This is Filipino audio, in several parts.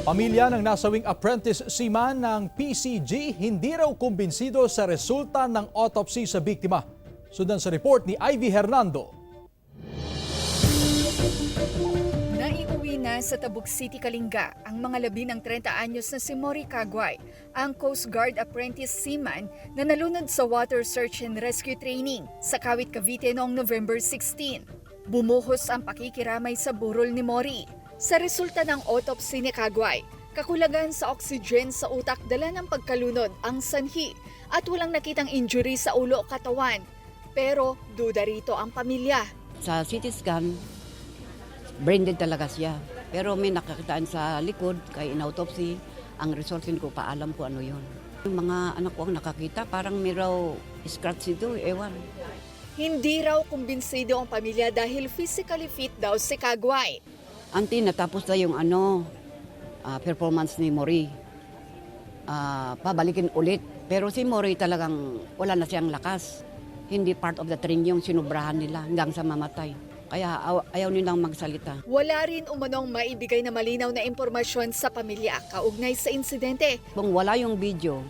Pamilya ng nasawing apprentice seaman ng PCG hindi raw kumbinsido sa resulta ng autopsy sa biktima. Sundan sa report ni Ivy Hernando. Naiuwi na sa Tabuk City, Kalinga ang mga labi ng 30 anyos na si Mori Caguay, ang Coast Guard apprentice seaman na nalunod sa water search and rescue training sa Kawit, Cavite noong November 16. Bumuhos ang pakikiramay sa burol ni Mori. Sa resulta ng autopsy ni Caguay, kakulangan sa oxygen sa utak dala ng pagkalunod ang sanhi at walang nakitang injury sa ulo o katawan. Pero duda rito ang pamilya. Sa CT scan, brain dead talaga siya. Pero may nakakitaan sa likod, kay in-autopsy, ang result ko pa alam ko ano yon. Yung mga anak ko ang nakakita, parang may raw scratch ito, ewan. Hindi raw kumbinsido ang pamilya dahil physically fit daw si Caguay. Auntie, natapos na yung performance ni Mori. Pabalikin ulit. Pero si Mori talagang wala na siyang lakas. Hindi part of the training yung sinubrahan nila hanggang sa mamatay. Kaya ayaw nilang magsalita. Wala rin umanong maibigay na malinaw na impormasyon sa pamilya kaugnay sa insidente. Kung wala yung video,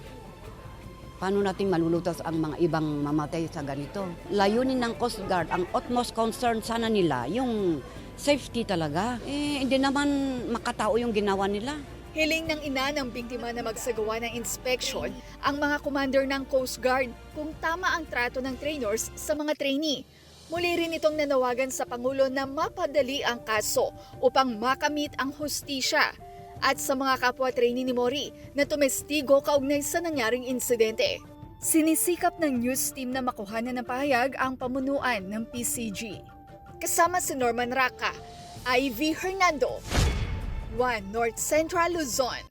paano natin malulutas ang mga ibang mamatay sa ganito? Layunin ng Coast Guard, ang utmost concern sana nila, yung safety talaga. Hindi naman makatao yung ginawa nila. Hiling ng ina ng biktima na magsagawa ng inspection ang mga commander ng Coast Guard kung tama ang trato ng trainers sa mga trainee. Muli rin itong nanawagan sa Pangulo na mapadali ang kaso upang makamit ang hustisya. At sa mga kapwa trainee ni Mori na tumestigo kaugnay sa nangyaring insidente. Sinisikap ng news team na makuhanan ng pahayag ang pamunuan ng PCG. Kasama si Norman Raca, Ivy Hernando, 1 North Central Luzon.